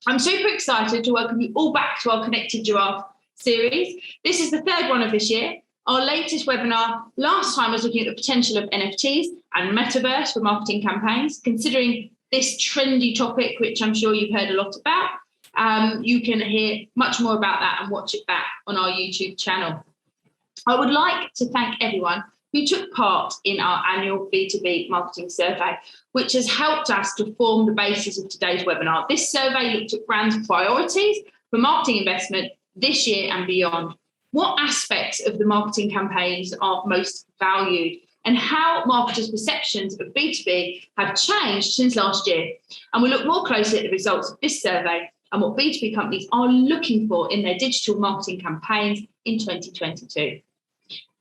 I'm super excited to welcome you all back to our Connected Giraffe series. This is the third one of this year. Our latest webinar last time was looking at the potential of NFTs and metaverse for marketing campaigns. Considering this trendy topic, which I'm sure you've heard a lot about, you can hear much more about that and watch it back on our YouTube channel. I would like to thank everyone who took part in our annual B2B marketing survey, which has helped us to form the basis of today's webinar. This survey looked at brands' priorities for marketing investment this year and beyond. What aspects of the marketing campaigns are most valued, and how marketers' perceptions of B2B have changed since last year. And we'll look more closely at the results of this survey and what B2B companies are looking for in their digital marketing campaigns in 2022.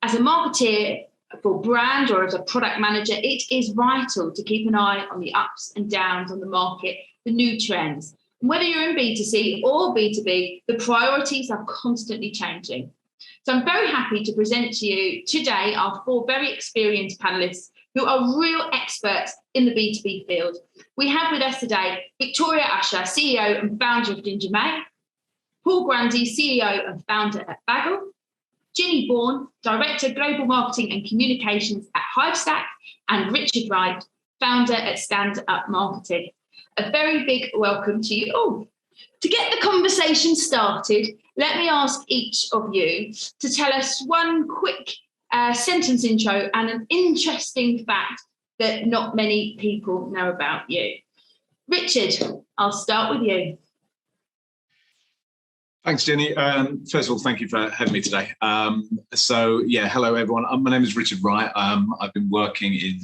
As a marketeer for brand or as a product manager, it is vital to keep an eye on the ups and downs on the market, the new trends. And whether you're in B2C or B2B, the priorities are constantly changing. So I'm very happy to present to you today our four very experienced panelists who are real experts in the B2B field. We have with us today Victoria Usher, CEO and founder of Ginger May, Paul Grundy, CEO and founder at Bagel, Ginny Bourne, Director Global Marketing and Communications at Hivestack, and Richard Wright, founder at Stand Up Marketing. A very big welcome to you all. To get the conversation started, let me ask each of you to tell us one quick sentence intro and an interesting fact that not many people know about you. Richard, I'll start with you. Thanks, Jenny. First of all, thank you for having me today. Hello, everyone. My name is Richard Wright. I've been working in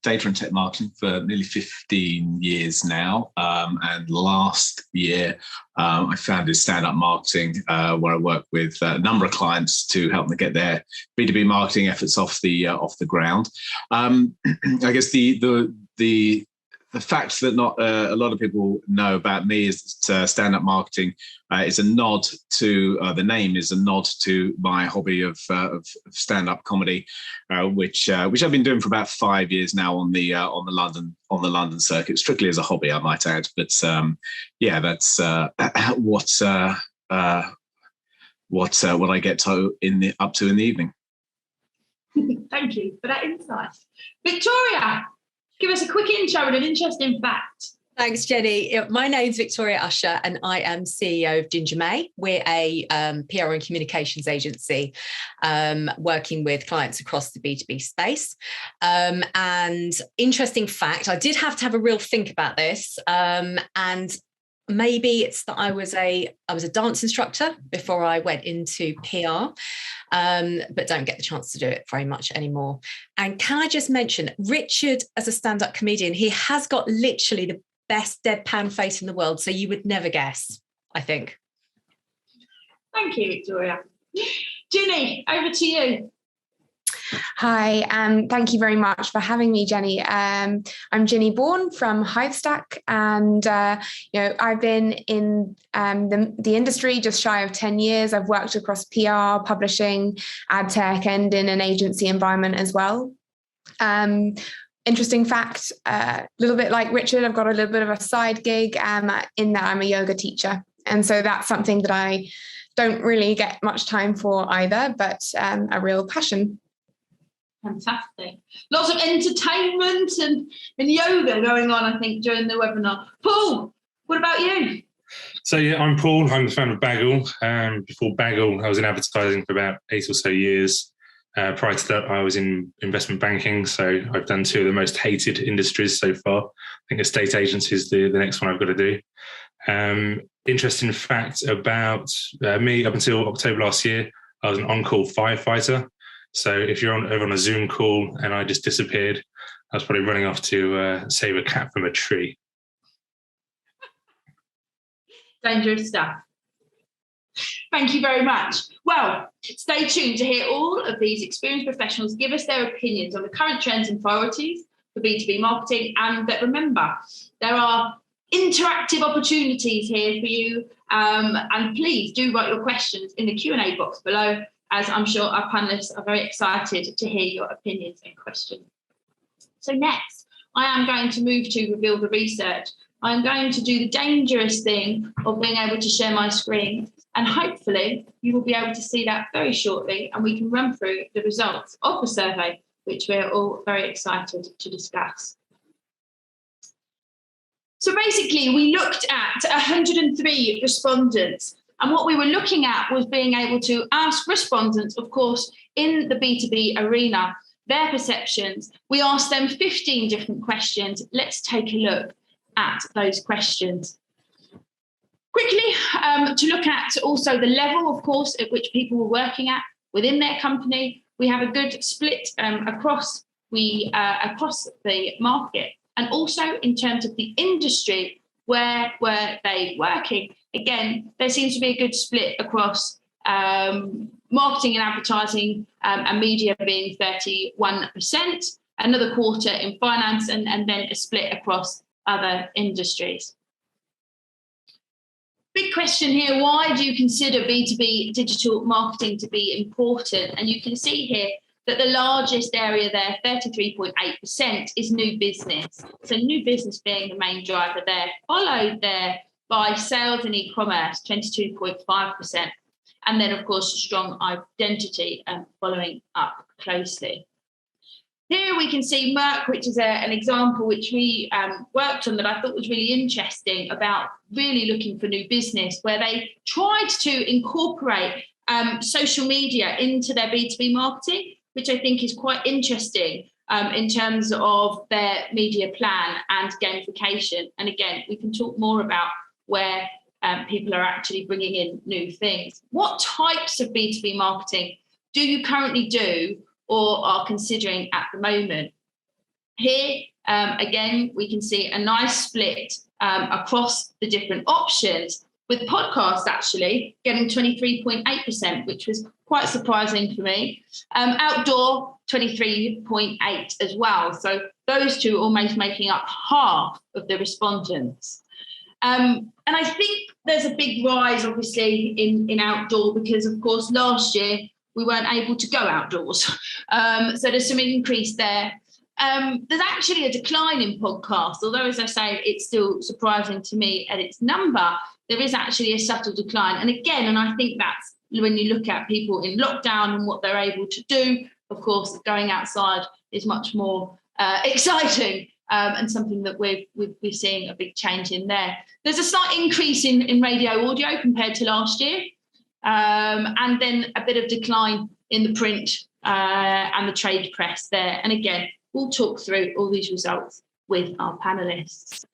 data and tech marketing for nearly 15 years now. And last year, I founded Stand Up Marketing, where I work with a number of clients to help them get their B2B marketing efforts off the ground. I guess the fact that not a lot of people know about me is that Stand Up Marketing is a nod to the name is a nod to my hobby of stand-up comedy, which I've been doing for about 5 years now on the London circuit, strictly as a hobby, I might add. But that's what I get up to in the evening. Thank you for that insight, Victoria. Give us a quick intro and an interesting fact. Thanks, Jenny. My name's Victoria Usher and I am CEO of Ginger May. We're a PR and communications agency working with clients across the B2B space. And interesting fact, I did have to have a real think about this. And maybe it's that I was a dance instructor before I went into PR, but don't get the chance to do it very much anymore. And can I just mention, Richard, as a stand-up comedian, he has got literally the best deadpan face in the world, so you would never guess, I think. Thank you, Victoria. Ginny, over to you. Hi, thank you very much for having me, Jenny. I'm Ginny Bourne from Hivestack, and I've been in the industry just shy of 10 years. I've worked across PR, publishing, ad tech, and in an agency environment as well. Interesting fact, a little bit like Richard, I've got a little bit of a side gig in that I'm a yoga teacher, and so that's something that I don't really get much time for either, but a real passion. Fantastic. Lots of entertainment and yoga going on, I think, during the webinar. Paul, what about you? So, I'm Paul. I'm the founder of Bagel. Before Bagel, I was in advertising for about 8 or so years. Prior to that, I was in investment banking. So I've done two of the most hated industries so far. I think estate agency is the next one I've got to do. Interesting fact about me, up until October last year, I was an on-call firefighter. So if you're over on a Zoom call and I just disappeared, I was probably running off to save a cat from a tree. Dangerous stuff. Thank you very much. Well, stay tuned to hear all of these experienced professionals give us their opinions on the current trends and priorities for B2B marketing. And remember, there are interactive opportunities here for you. And please do write your questions in the Q&A box below, as I'm sure our panelists are very excited to hear your opinions and questions. So next, I am going to move to reveal the research I'm going to do the dangerous thing of being able to share my screen, and hopefully you will be able to see that very shortly, and we can run through the results of the survey, which we're all very excited to discuss. So basically, we looked at 103 respondents, and what we were looking at was being able to ask respondents, of course, in the B2B arena, their perceptions. We asked them 15 different questions. Let's take a look at those questions. Quickly, to look at also the level, of course, at which people were working at within their company. We have a good split across the market, and also in terms of the industry, where were they working? Again, there seems to be a good split across marketing and advertising and media being 31%, another quarter in finance, and then a split across other industries. Big question here, why do you consider B2B digital marketing to be important? And you can see here that the largest area there, 33.8%, is new business. So new business being the main driver there, followed there by sales and e-commerce, 22.5%. And then, of course, strong identity following up closely. Here we can see Merck, which is an example which we worked on that I thought was really interesting about really looking for new business, where they tried to incorporate social media into their B2B marketing, which I think is quite interesting in terms of their media plan and gamification. And again, we can talk more about where people are actually bringing in new things. What types of B2B marketing do you currently do or are considering at the moment? Here, again, we can see a nice split across the different options, with podcasts actually getting 23.8%, which was quite surprising for me. Outdoor, 23.8% as well. So those two almost making up half of the respondents. And I think there's a big rise, obviously, in outdoor, because, of course, last year we weren't able to go outdoors. So there's some increase there. There's actually a decline in podcasts, although, as I say, it's still surprising to me at its number. There is actually a subtle decline. And again, and I think that's when you look at people in lockdown and what they're able to do, of course, going outside is much more exciting and something that we're seeing a big change in there. There's a slight increase in radio audio compared to last year. And then a bit of decline in the print and the trade press there. And again, we'll talk through all these results with our panelists.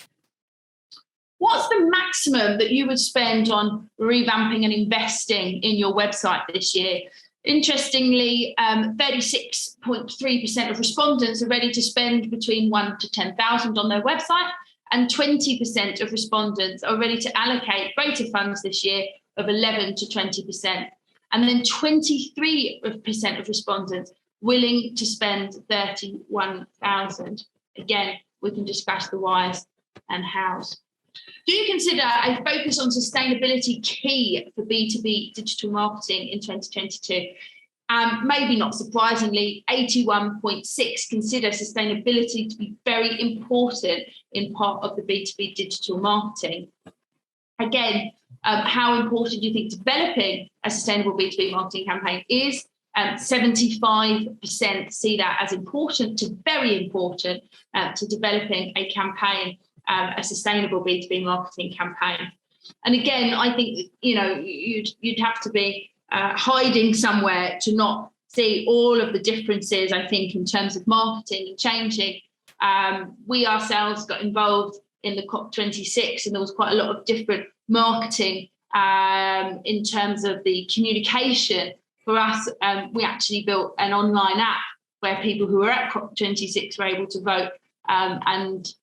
What's the maximum that you would spend on revamping and investing in your website this year? Interestingly, 36.3% of respondents are ready to spend between 1,000 to 10,000 on their website, and 20% of respondents are ready to allocate greater funds this year of 11 to 20%. And then 23% of respondents willing to spend 31,000. Again, we can discuss the whys and hows. Do you consider a focus on sustainability key for B2B digital marketing in 2022? Maybe not surprisingly, 81.6% consider sustainability to be very important in part of the B2B digital marketing. Again, how important do you think developing a sustainable B2B marketing campaign is? 75% see that as important to very important to developing a campaign, a sustainable B2B marketing campaign. And again, I think you'd have to be hiding somewhere to not see all of the differences, I think, in terms of marketing and changing. We ourselves got involved in the COP26, and there was quite a lot of different marketing in terms of the communication. For us, we actually built an online app where people who were at COP26 were able to vote and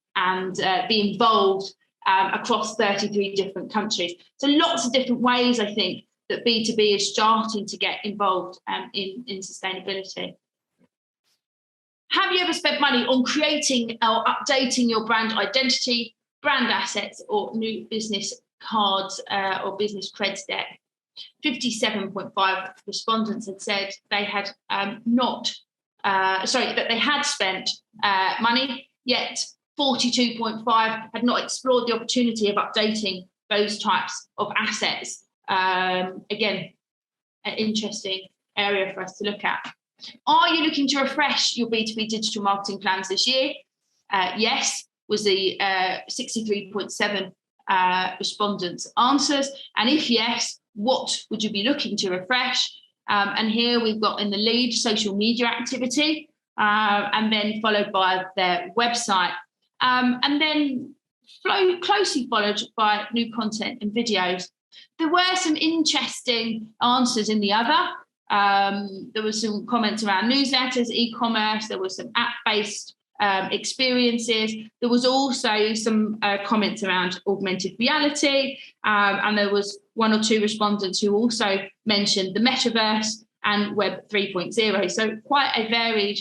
be involved across 33 different countries. So lots of different ways, I think, that B2B is starting to get involved in sustainability. Have you ever spent money on creating or updating your brand identity, brand assets, or new business cards or business creds deck? 57.5% respondents had said they had that they had spent money, yet 42.5 had not explored the opportunity of updating those types of assets. Again, an interesting area for us to look at. Are you looking to refresh your B2B digital marketing plans this year? Yes, was the 63.7 respondents' answers. And if yes, what would you be looking to refresh? And here we've got in the lead social media activity, and then followed by their website. And then closely followed by new content and videos. There were some interesting answers in the other. There were some comments around newsletters, e-commerce. There were some app-based experiences. There was also some comments around augmented reality. And there was 1 or 2 respondents who also mentioned the metaverse and Web 3.0. So quite a varied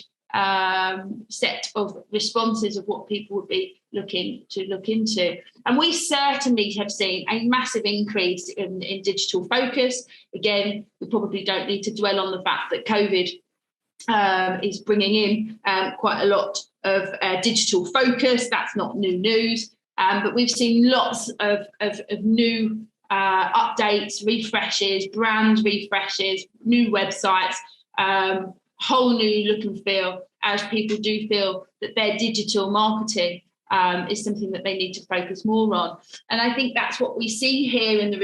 set of responses of what people would be looking to look into. And we certainly have seen a massive increase in digital focus. Again, we probably don't need to dwell on the fact that COVID is bringing in quite a lot of digital focus. That's not new news, but we've seen lots of new updates, refreshes, brand refreshes, new websites, whole new look and feel, as people do feel that their digital marketing is something that they need to focus more on. And I think that's what we see here in the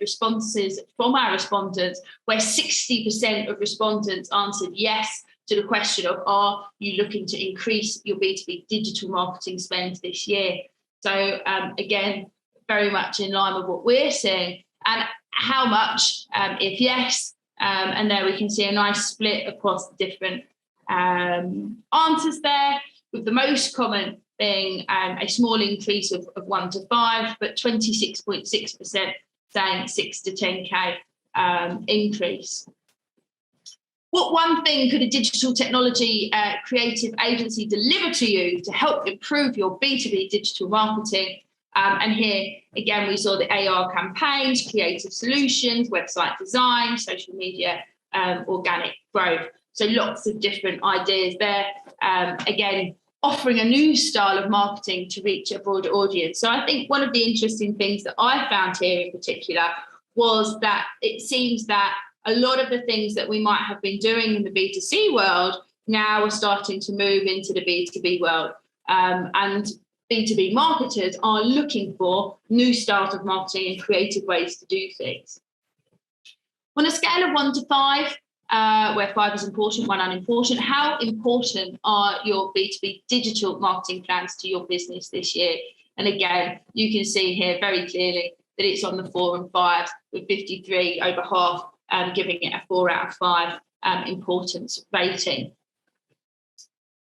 responses from our respondents, where 60% of respondents answered yes to the question of, are you looking to increase your B2B digital marketing spend this year? So again, very much in line with what we're seeing. And how much, if yes, and there we can see a nice split across the different answers there, with the most common being a small increase of 1 to 5, but 26.6% saying 6 to 10K increase. What one thing could a digital technology creative agency deliver to you to help improve your B2B digital marketing? And here, again, we saw the AR campaigns, creative solutions, website design, social media, organic growth. So lots of different ideas there. Again, offering a new style of marketing to reach a broader audience. So I think one of the interesting things that I found here in particular was that it seems that a lot of the things that we might have been doing in the B2C world now are starting to move into the B2B world. And B2B marketers are looking for new styles of marketing and creative ways to do things. On a scale of 1 to 5, where 5 is important, 1 unimportant, how important are your B2B digital marketing plans to your business this year? And again, you can see here very clearly that it's on the 4 and 5, with 53 over half giving it a 4 out of 5 importance rating.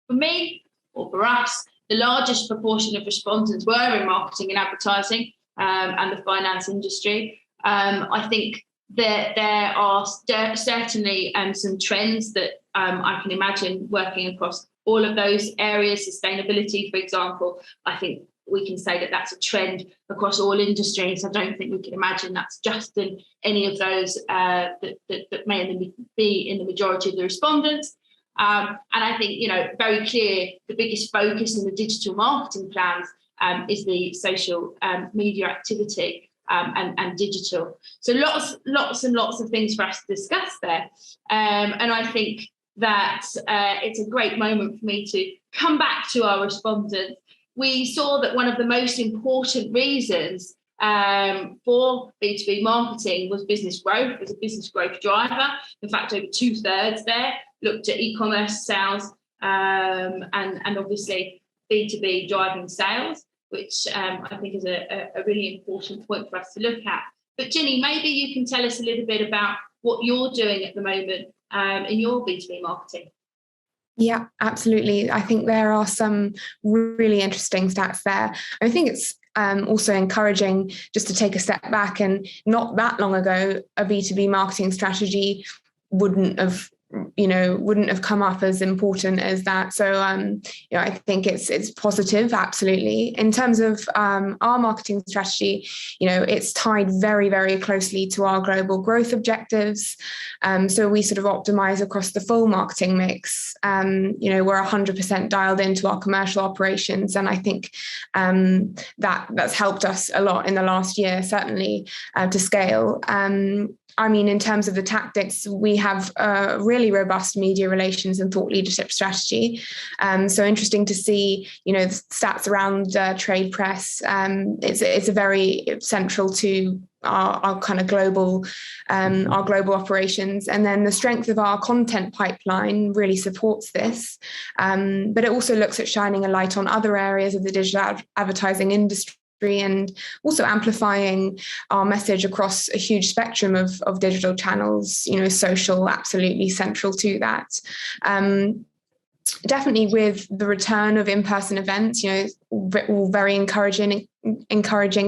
For me, or for us, the largest proportion of respondents were in marketing and advertising and the finance industry. I think that there are certainly some trends that I can imagine working across all of those areas. Sustainability, for example, I think we can say that that's a trend across all industries. I don't think we can imagine that's just in any of those that may be in the majority of the respondents. And I think, very clear, the biggest focus in the digital marketing plans is the social media activity and digital. So lots and lots of things for us to discuss there. And I think that it's a great moment for me to come back to our respondents. We saw that one of the most important reasons for B2B marketing was business growth, as a business growth driver. In fact, over 2/3 there looked at e-commerce sales and obviously B2B driving sales, which I think is a really important point for us to look at. But Ginny, maybe you can tell us a little bit about what you're doing at the moment in your B2B marketing. Yeah, absolutely. I think there are some really interesting stats there. I think it's also encouraging just to take a step back, and not that long ago, a B2B marketing strategy wouldn't have wouldn't have come up as important as that. So, I think it's positive, absolutely. In terms of our marketing strategy, it's tied very, very closely to our global growth objectives. So we sort of optimize across the full marketing mix. We're 100% dialed into our commercial operations. And I think that's helped us a lot in the last year, certainly, to scale. In terms of the tactics, we have a really robust media relations and thought leadership strategy. So interesting to see, the stats around trade press. It's a very central to our kind of global operations. And then the strength of our content pipeline really supports this. But it also looks at shining a light on other areas of the digital advertising industry, and also amplifying our message across a huge spectrum of digital channels, social, absolutely central to that. Definitely with the return of in-person events, all very encouraging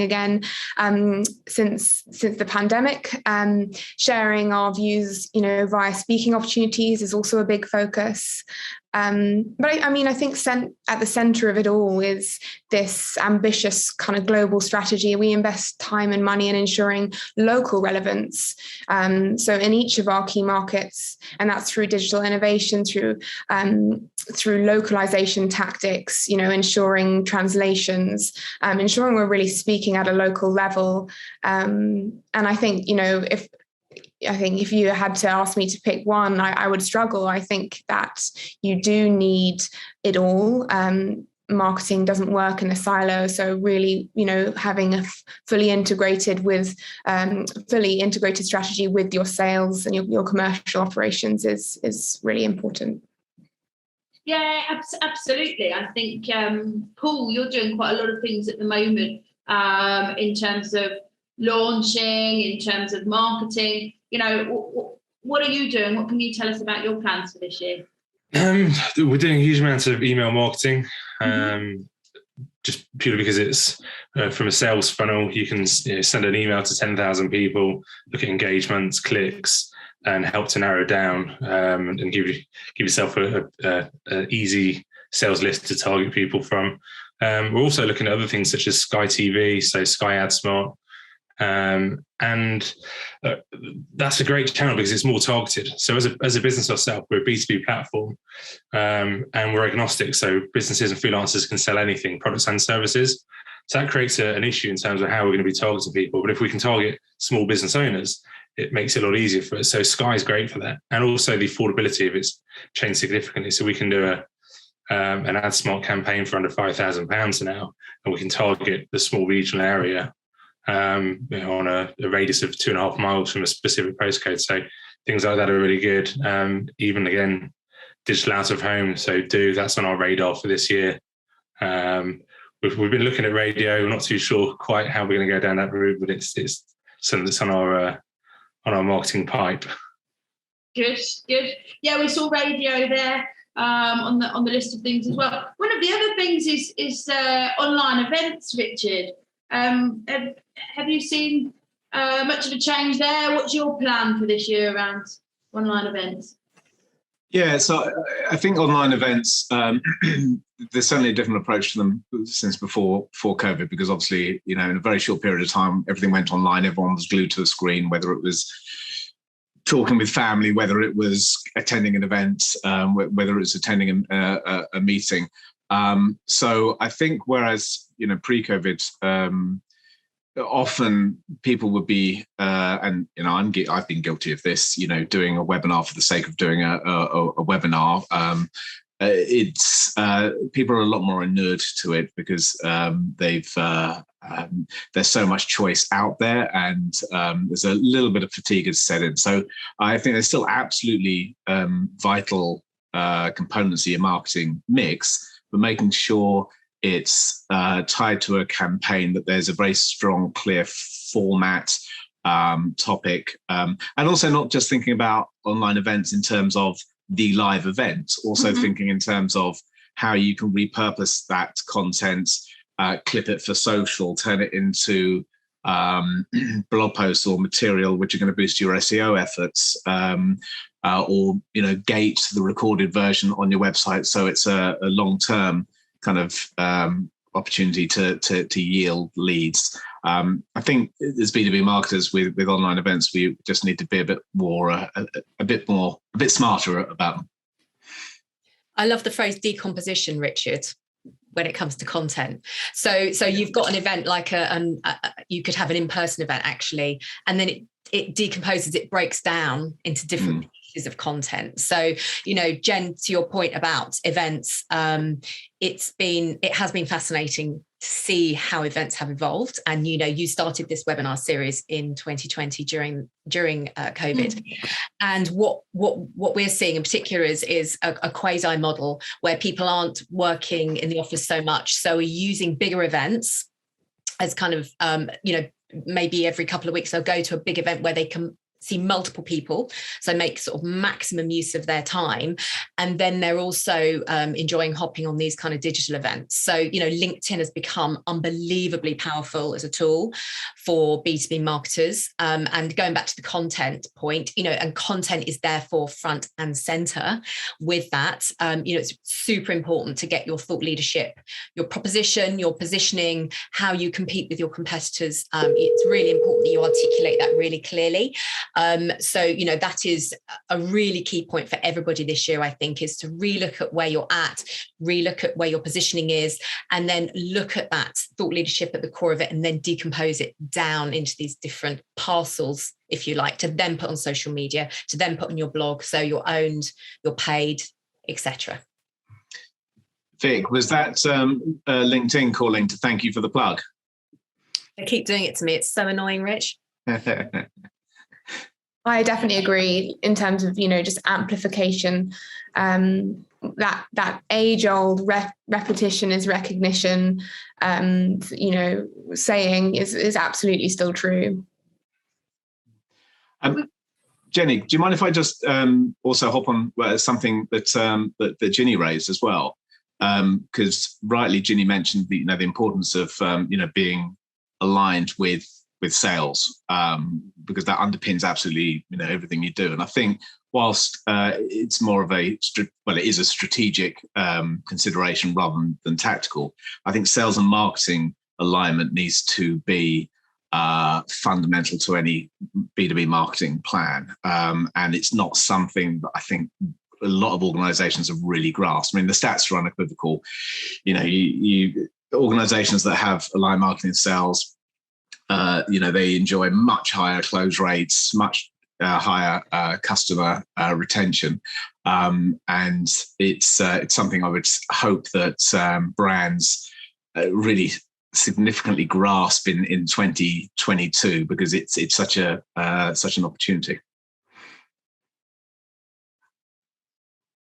again since the pandemic. Sharing our views, via speaking opportunities is also a big focus. But I think at the center of it all is this ambitious kind of global strategy. We invest time and money in ensuring local relevance. So in each of our key markets, and that's through digital innovation, through localization tactics, ensuring translations, ensuring we're really speaking at a local level. And I think, if you had to ask me to pick one, I would struggle. I think that you do need it all. Marketing doesn't work in a silo. So really, having a fully integrated strategy with your sales and your commercial operations is really important. Yeah, absolutely. I think, Paul, you're doing quite a lot of things at the moment in terms of launching, in terms of marketing. What are you doing? What can you tell us about your plans for this year? We're doing a huge amount of email marketing, just purely because it's from a sales funnel. You can send an email to 10,000 people, look at engagements, clicks, and help to narrow down and give yourself a easy sales list to target people from. We're also looking at other things such as Sky TV, so Sky AdSmart. And that's a great channel because it's more targeted. So as a business ourselves, we're a B2B platform, and we're agnostic. So businesses and freelancers can sell anything, products and services. So that creates an issue in terms of how we're going to be targeting people. But if we can target small business owners, it makes it a lot easier for us. So Sky is great for that. And also the affordability of it's changed significantly. So we can do an AdSmart campaign for under £5,000 now, and we can target the small regional area on a radius of 2.5 miles from a specific postcode. So things like that are really good. Even again, digital out of home. So that's on our radar for this year. We've been looking at radio. We're not too sure quite how we're going to go down that route, but it's something that's on our marketing pipe. Good. Yeah, we saw radio there on the list of things as well. One of the other things is online events, Richard. Have you seen much of a change there? What's your plan for this year around online events? Yeah, so I think online events, there's certainly a different approach to them since before COVID, because obviously, in a very short period of time, everything went online. Everyone was glued to the screen, whether it was talking with family, whether it was attending an event, whether it was attending a meeting. So I think whereas, pre-COVID, often people would be, and I've been guilty of this, doing a webinar for the sake of doing a webinar. It's people are a lot more inured to it because there's so much choice out there, and there's a little bit of fatigue has set in. So I think there's still absolutely vital components of your marketing mix, but making sure it's tied to a campaign, that there's a very strong, clear format, topic, and also not just thinking about online events in terms of the live event, also thinking in terms of how you can repurpose that content, clip it for social, turn it into blog posts or material which are going to boost your SEO efforts, or gate the recorded version on your website, so it's a long-term kind of opportunity to yield leads. I think as B2B marketers with online events, we just need to be a bit smarter about them. I love the phrase decomposition, Richard, when it comes to content. So you've got an event like you could have an in-person event actually, and then it decomposes, it breaks down into different pieces of content. So, Jen, to your point about events, it has been fascinating to see how events have evolved. And, you started this webinar series in 2020 during COVID. And what we're seeing in particular is a quasi model where people aren't working in the office so much. So we're using bigger events as kind of, maybe every couple of weeks they'll go to a big event where they can see multiple people, so make sort of maximum use of their time. And then they're also enjoying hopping on these kind of digital events. So, LinkedIn has become unbelievably powerful as a tool for B2B marketers. And going back to the content point, and content is therefore front and center with that. It's super important to get your thought leadership, your proposition, your positioning, how you compete with your competitors. It's really important that you articulate that really clearly. So, that is a really key point for everybody this year, I think, is to relook at where you're at, relook at where your positioning is, and then look at that thought leadership at the core of it, and then decompose it down into these different parcels, if you like, to then put on social media, to then put on your blog, so you're owned, you're paid, etc. Vic, was that LinkedIn calling to thank you for the plug? They keep doing it to me. It's so annoying, Rich. I definitely agree in terms of, just amplification. That age-old repetition is recognition, saying is absolutely still true. Jenny, do you mind if I just also hop on something that Ginny raised as well? Because rightly, Ginny mentioned the importance of being aligned with sales, because that underpins absolutely everything you do. And I think whilst it's more of it is a strategic consideration rather than tactical, I think sales and marketing alignment needs to be fundamental to any B2B marketing plan. And it's not something that I think a lot of organizations have really grasped. I mean, the stats are unequivocal. Organizations that have aligned marketing and sales, they enjoy much higher close rates, much higher customer retention, and it's something I would hope that brands really significantly grasp in 2022, because it's such an opportunity.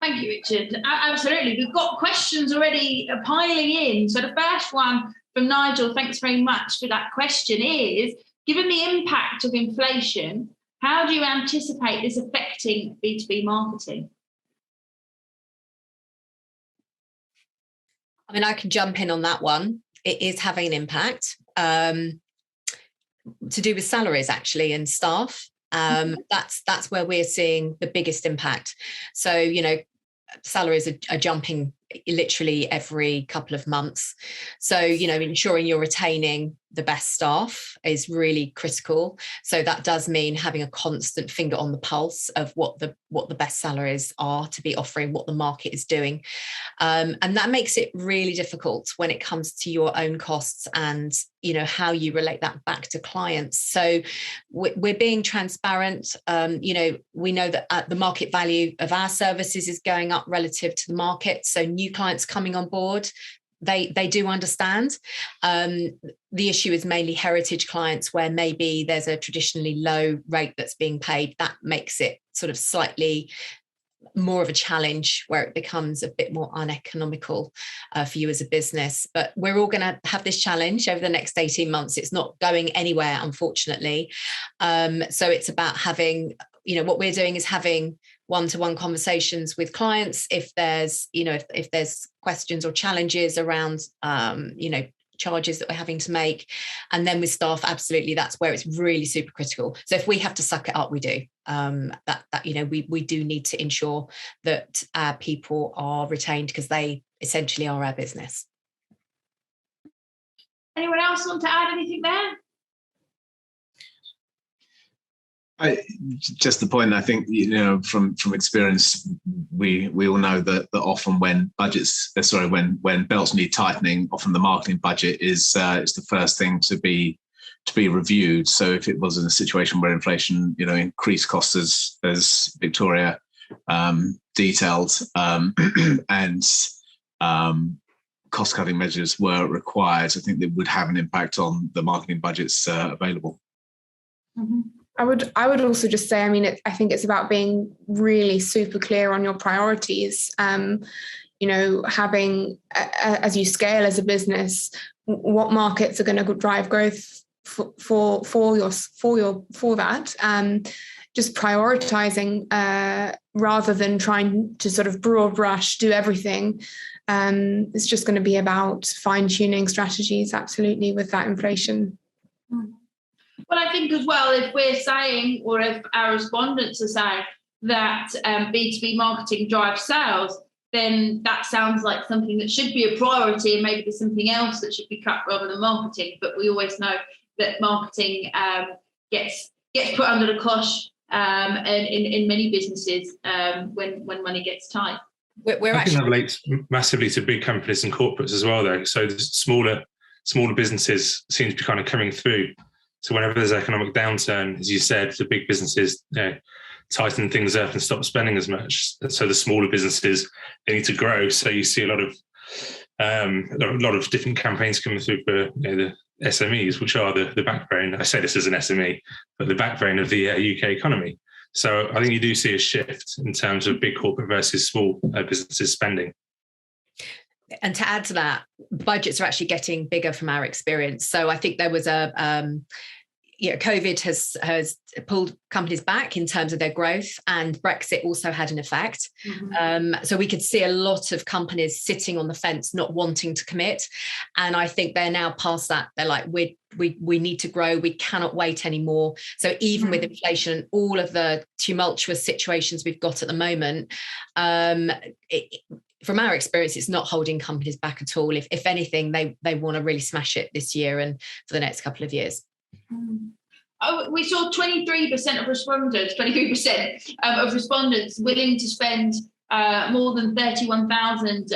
Thank you, Richard. Absolutely, we've got questions already piling in. So the first one from Nigel, thanks very much for that question, is, given the impact of inflation, how do you anticipate this affecting B2B marketing? I mean, I can jump in on that one. It is having an impact to do with salaries, actually, and staff. That's where we're seeing the biggest impact. So, salaries are jumping literally every couple of months. So, ensuring you're retaining the best staff is really critical. So that does mean having a constant finger on the pulse of what the best salaries are to be offering, what the market is doing. And that makes it really difficult when it comes to your own costs and, how you relate that back to clients. So we're being transparent. We know that the market value of our services is going up relative to the market. So new clients coming on board, they do understand. The issue is mainly heritage clients, where maybe there's a traditionally low rate that's being paid. That makes it sort of slightly more of a challenge, where it becomes a bit more uneconomical for you as a business. But we're all going to have this challenge over the next 18 months. It's not going anywhere, unfortunately. So it's about having, what we're doing is having one-to-one conversations with clients if there's if there's questions or challenges around charges that we're having to make. And then with staff, absolutely, that's where it's really super critical. So if we have to suck it up, we do. we do need to ensure that our people are retained because they essentially are our business. Anyone else want to add anything there? Just the point, I think, from experience, we all know that often when when belts need tightening, often the marketing budget is the first thing to be reviewed. So if it was in a situation where inflation, increased costs as Victoria detailed, and cost-cutting measures were required, I think that would have an impact on the marketing budgets available. Mm-hmm. I would also just say, I think it's about being really super clear on your priorities. Having, as you scale as a business, what markets are going to drive growth for that. Just prioritizing rather than trying to sort of broad brush do everything. It's just going to be about fine-tuning strategies, absolutely, with that inflation. Well, I think as well, if we're saying, or if our respondents are saying that B2B marketing drives sales, then that sounds like something that should be a priority, and maybe there's something else that should be cut rather than marketing. But we always know that marketing gets put under the cosh in many businesses when money gets tight. I think that relates massively to big companies and corporates as well, though. So the smaller businesses seem to be kind of coming through. So whenever there's economic downturn, as you said, the big businesses tighten things up and stop spending as much. So the smaller businesses, they need to grow. So you see a lot of different campaigns coming through for the SMEs, which are the backbone. I say this as an SME, but the backbone of the UK economy. So I think you do see a shift in terms of big corporate versus small businesses spending. And to add to that, budgets are actually getting bigger from our experience. So I think there was COVID has pulled companies back in terms of their growth, and Brexit also had an effect. Mm-hmm. So we could see a lot of companies sitting on the fence, not wanting to commit. And I think they're now past that. They're like, we need to grow. We cannot wait anymore. So even with inflation and all of the tumultuous situations we've got at the moment, from our experience, it's not holding companies back at all. If anything, they want to really smash it this year and for the next couple of years. We saw 23% of respondents, 23% of respondents willing to spend more than 31,000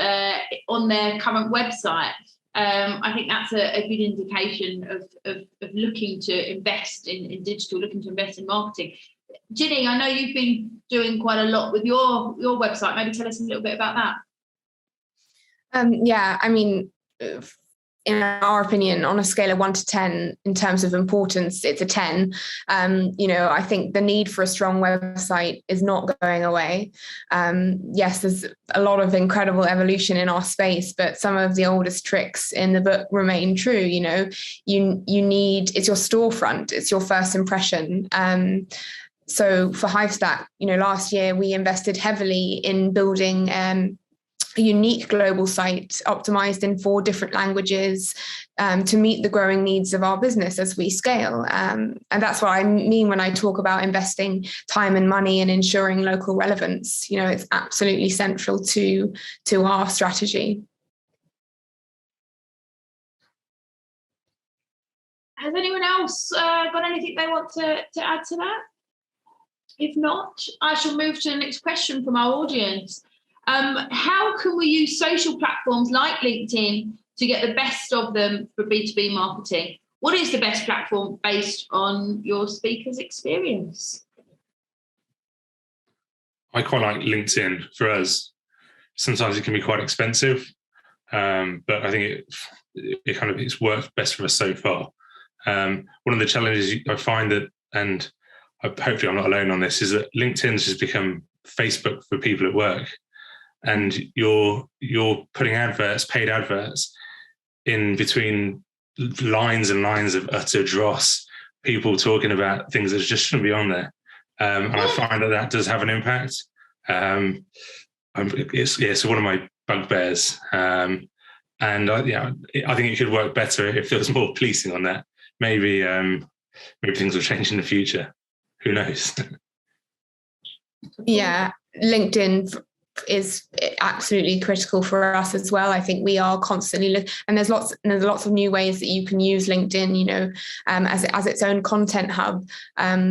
on their current website. I think that's a good indication of looking to invest in digital, looking to invest in marketing. Ginny, I know you've been doing quite a lot with your website. Maybe tell us a little bit about that. In our opinion, on a scale of 1 to 10, in terms of importance, it's a 10. I think the need for a strong website is not going away. Yes, there's a lot of incredible evolution in our space, but some of the oldest tricks in the book remain true. It's your storefront, it's your first impression. So for Hivestack, last year we invested heavily in building a unique global site optimized in 4 different languages to meet the growing needs of our business as we scale. And that's what I mean when I talk about investing time and money and ensuring local relevance. It's absolutely central to our strategy. Has anyone else got anything they want to add to that? If not, I shall move to the next question from our audience. How can we use social platforms like LinkedIn to get the best of them for B2B marketing? What is the best platform based on your speaker's experience? I quite like LinkedIn for us. Sometimes it can be quite expensive, but I think it's worked best for us so far. One of the challenges I find that, and hopefully I'm not alone on this, is that LinkedIn's just become Facebook for people at work. And you're putting paid adverts in between lines and lines of utter dross, people talking about things that just shouldn't be on there. And I find that does have an impact. It's one of my bugbears. And I think it could work better if there was more policing on that. Maybe things will change in the future. Who knows? Yeah, LinkedIn is absolutely critical for us as well. I think we are constantly looking, and there's lots of new ways that you can use LinkedIn, as its own content hub.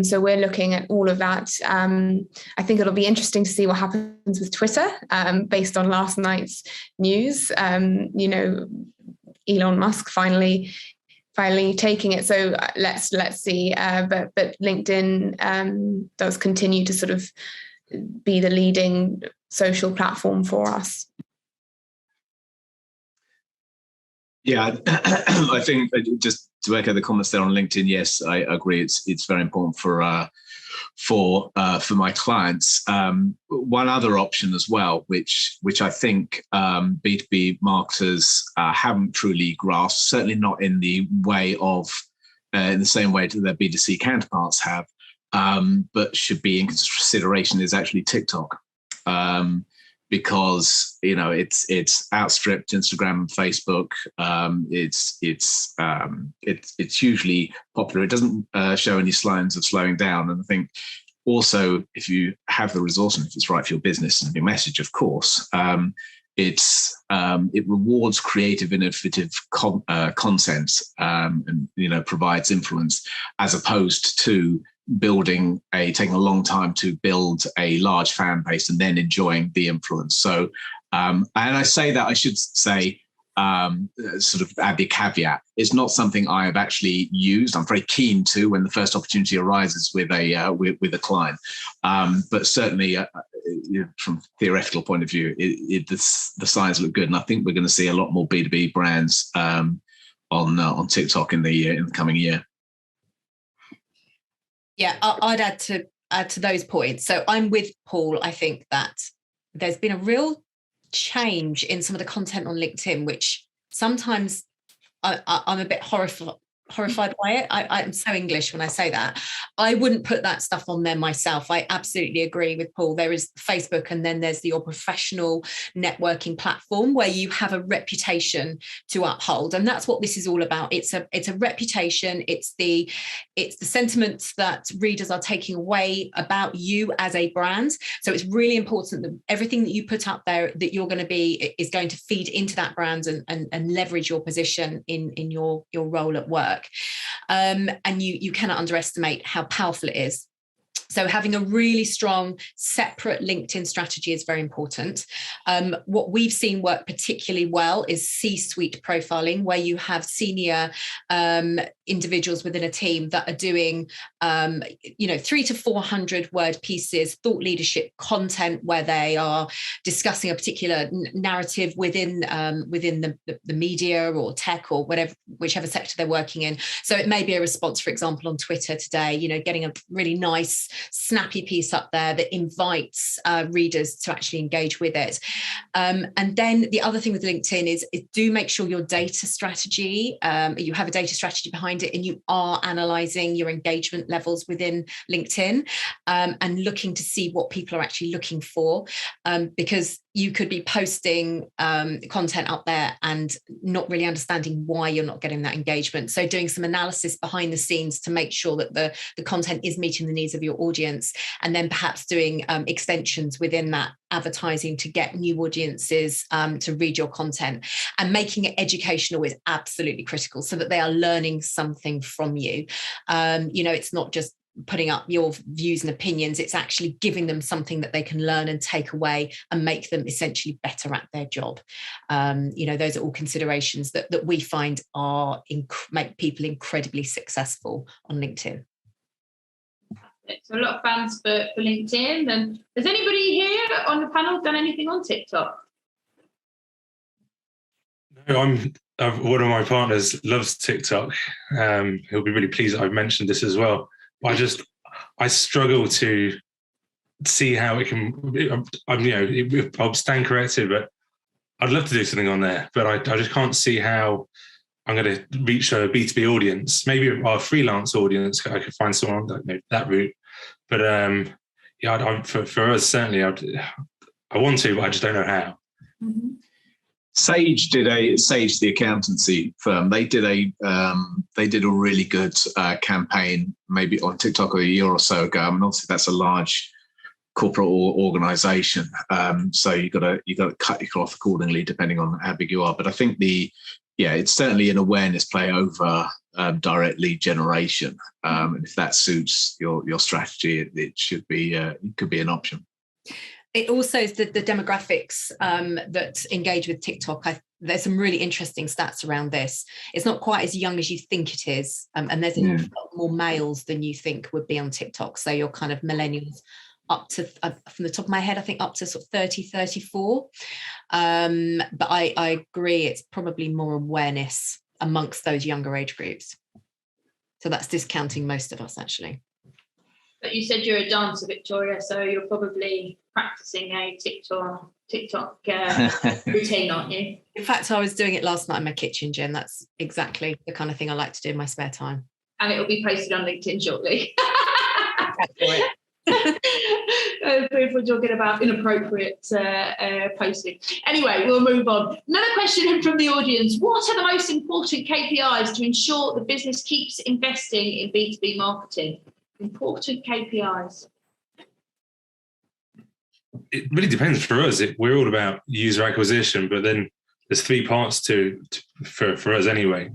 So we're looking at all of that. I think it'll be interesting to see what happens with Twitter, based on last night's news. Elon Musk finally taking it. So let's see. But LinkedIn does continue to sort of be the leading social platform for us. Yeah, I think just to echo the comments there on LinkedIn, yes, I agree. It's very important for my clients. One other option as well, which I think B2B marketers haven't truly grasped, certainly not in the same way that their B2C counterparts have, but should be in consideration, is actually TikTok. Because it's outstripped Instagram and Facebook. It's hugely popular. It doesn't show any signs of slowing down. And I think also, if you have the resource and if it's right for your business and your message, of course, it rewards creative, innovative content, and provides influence, as opposed to taking a long time to build a large fan base and then enjoying the influence. So, and I say that, I should say, sort of add the caveat, it's not something I have actually used. I'm very keen to, when the first opportunity arises with a client. But certainly, from a theoretical point of view, the signs look good, and I think we're going to see a lot more B2B brands on TikTok in the coming year. Yeah, I'd add to those points. So I'm with Paul. I think that there's been a real change in some of the content on LinkedIn, which sometimes I'm a bit horrified by it. I'm so English when I say that. I wouldn't put that stuff on there myself. I absolutely agree with Paul. There is Facebook, and then there's your professional networking platform where you have a reputation to uphold, and that's what this is all about. It's a reputation. It's the sentiments that readers are taking away about you as a brand. So it's really important that everything that you put up there that you're going to be is going to feed into that brand and leverage your position in your role at work. And you cannot underestimate how powerful it is. So having a really strong separate LinkedIn strategy is very important. What we've seen work particularly well is C-suite profiling, where you have senior individuals within a team that are doing 300 to 400 word pieces, thought leadership content, where they are discussing a particular narrative within the media or tech or whichever sector they're working in. So it may be a response, for example, on Twitter today, getting a really nice snappy piece up there that invites readers to actually engage with it. And then the other thing with LinkedIn is do make sure your data strategy, you have a data strategy behind it, and you are analysing your engagement levels within LinkedIn, and looking to see what people are actually looking for, because you could be posting content up there and not really understanding why you're not getting that engagement. So doing some analysis behind the scenes to make sure that the content is meeting the needs of your audience, and then perhaps doing extensions within that advertising to get new audiences to read your content, and making it educational is absolutely critical so that they are learning something from you. It's not just putting up your views and opinions, it's actually giving them something that they can learn and take away and make them essentially better at their job. Those are all considerations that we find make people incredibly successful on LinkedIn. So a lot of fans for LinkedIn. And has anybody here on the panel done anything on TikTok? No, one of my partners loves TikTok. He'll be really pleased that I've mentioned this as well. I struggle to see how it can. I'll stand corrected, but I'd love to do something on there. But I just can't see how I'm going to reach a B2B audience. Maybe our freelance audience, I could find someone that route. But for us certainly, I want to, but I just don't know how. Mm-hmm. Sage, the accountancy firm, they did a really good campaign maybe on TikTok a year or so ago. I mean, obviously that's a large corporate organisation. So you got to cut your cloth accordingly, depending on how big you are. But I think it's certainly an awareness play over direct lead generation. And if that suits your strategy, it should be it could be an option. It also is the demographics that engage with TikTok. There's some really interesting stats around this. It's not quite as young as you think it is. And there's a lot more males than you think would be on TikTok. So you're kind of millennials up to, from the top of my head, I think up to sort of 30, 34. But I agree, it's probably more awareness amongst those younger age groups. So that's discounting most of us, actually. But you said you're a dancer, Victoria, so you're probably practicing a TikTok routine, aren't you? In fact, I was doing it last night in my kitchen, Jen. That's exactly the kind of thing I like to do in my spare time. And it will be posted on LinkedIn shortly. If we're talking about inappropriate posting. Anyway, we'll move on. Another question from the audience. What are the most important KPIs to ensure the business keeps investing in B2B marketing? Important KPIs. It really depends for us. We're all about user acquisition, but then there's three parts for us anyway.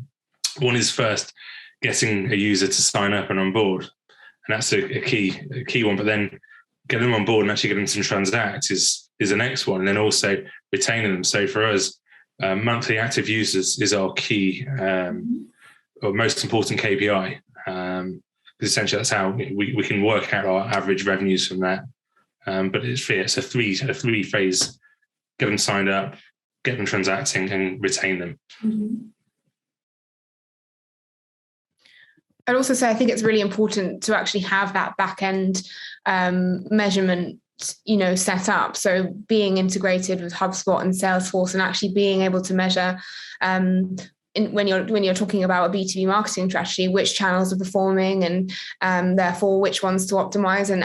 One is first getting a user to sign up and on board. And that's a key one, but then getting them on board and actually getting them to transact is the next one. And then also retaining them. So for us, monthly active users is our key or most important KPI. Because essentially that's how we can work out our average revenues from that. But it's a three phase: get them signed up, get them transacting, and retain them. Mm-hmm. I'd also say I think it's really important to actually have that back end measurement, set up. So being integrated with HubSpot and Salesforce, and actually being able to measure when you're talking about a B2B marketing strategy, which channels are performing, and therefore which ones to optimize, and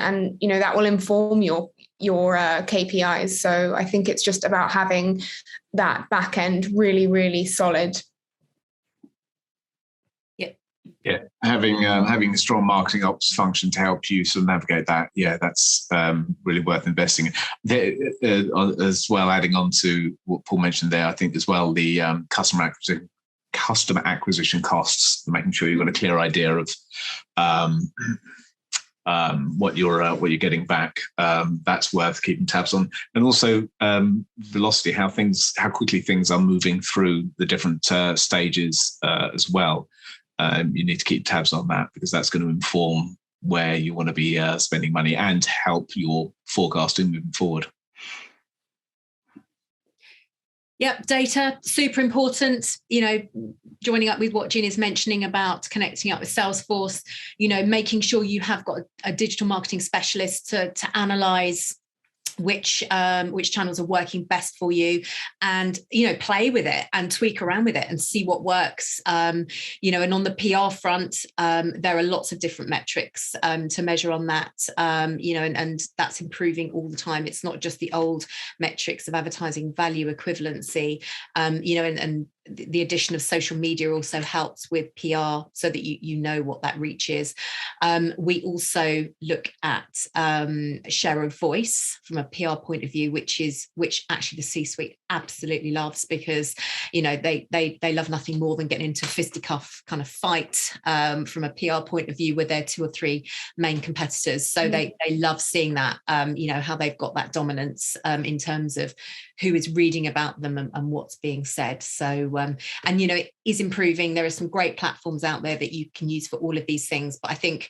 that will inform your KPIs. So I think it's just about having that back end really, really solid. Yeah, having a strong marketing ops function to help you sort of navigate that. Yeah, that's really worth investing in. As well, adding on to what Paul mentioned there, I think as well the customer acquisition costs, making sure you've got a clear idea of what you're getting back. That's worth keeping tabs on, and also velocity, how quickly things are moving through the different stages as well. You need to keep tabs on that, because that's going to inform where you want to be spending money and help your forecasting moving forward. Yep, data, super important. Joining up with what Ginny's mentioning about connecting up with Salesforce, making sure you have got a digital marketing specialist to analyze which channels are working best for you, and play with it and tweak around with it and see what works. And on the PR front, there are lots of different metrics to measure on that. And that's improving all the time. It's not just the old metrics of advertising value equivalency, and the addition of social media also helps with PR, so that you know what that reach is. We also look at share of voice from a PR point of view, which actually the C-suite absolutely loves, because they love nothing more than getting into a fisticuff kind of fight from a PR point of view with their two or three main competitors. So they love seeing that, how they've got that dominance in terms of who is reading about them and what's being said. So it is improving. There are some great platforms out there that you can use for all of these things, but I think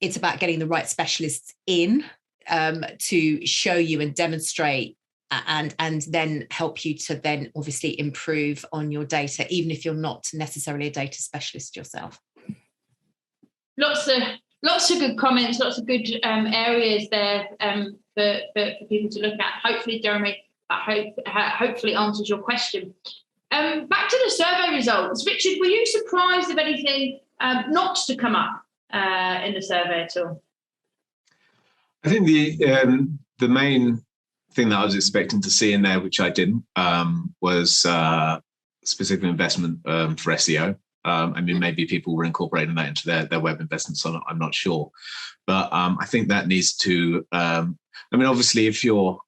it's about getting the right specialists in to show you and demonstrate, and then help you to then obviously improve on your data, even if you're not necessarily a data specialist yourself. Lots of good comments, lots of good areas there for people to look at. Hopefully, Jeremy, hopefully answers your question. Back to the survey results. Richard, were you surprised of anything not to come up in the survey at all? I think the main thing that I was expecting to see in there, which I didn't, was specific investment for SEO. I mean, maybe people were incorporating that into their web investments. I'm not sure, but I think that needs to. I mean, obviously, if you're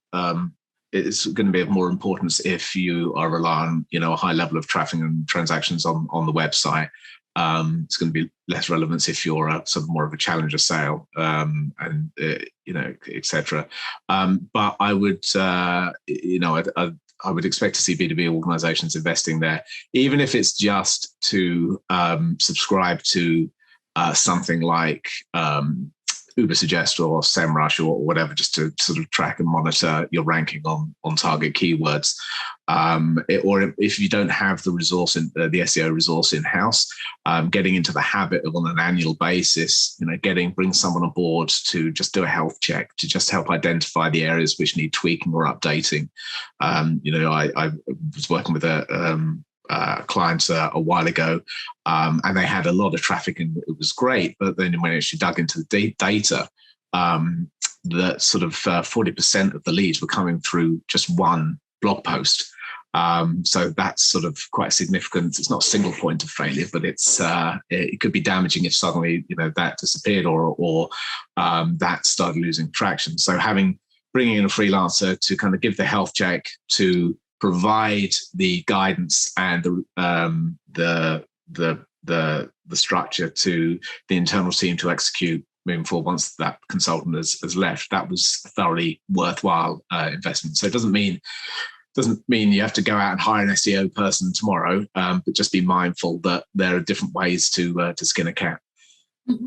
it's going to be of more importance if you are relying on, a high level of traffic and transactions on the website. It's going to be less relevance if you're sort of more of a challenger sale, etc. But I would, I would expect to see B2B organizations investing there, even if it's just to subscribe to something like Uber Suggest or SEMrush or whatever, just to sort of track and monitor your ranking on target keywords. Or if you don't have the resource the SEO resource in house, getting into the habit of on an annual basis, bring someone on board to just do a health check, to just help identify the areas which need tweaking or updating. I was working with a client a while ago, and they had a lot of traffic and it was great. But then when I actually dug into the data, that sort of 40% of the leads were coming through just one blog post. So that's sort of quite significant. It's not a single point of failure, but it could be damaging if suddenly that disappeared or that started losing traction. So bringing in a freelancer to kind of give the health check, to provide the guidance and the structure to the internal team to execute moving forward once that consultant has left, that was a thoroughly worthwhile investment. So it doesn't mean you have to go out and hire an SEO person tomorrow, but just be mindful that there are different ways to skin a cat. Mm-hmm.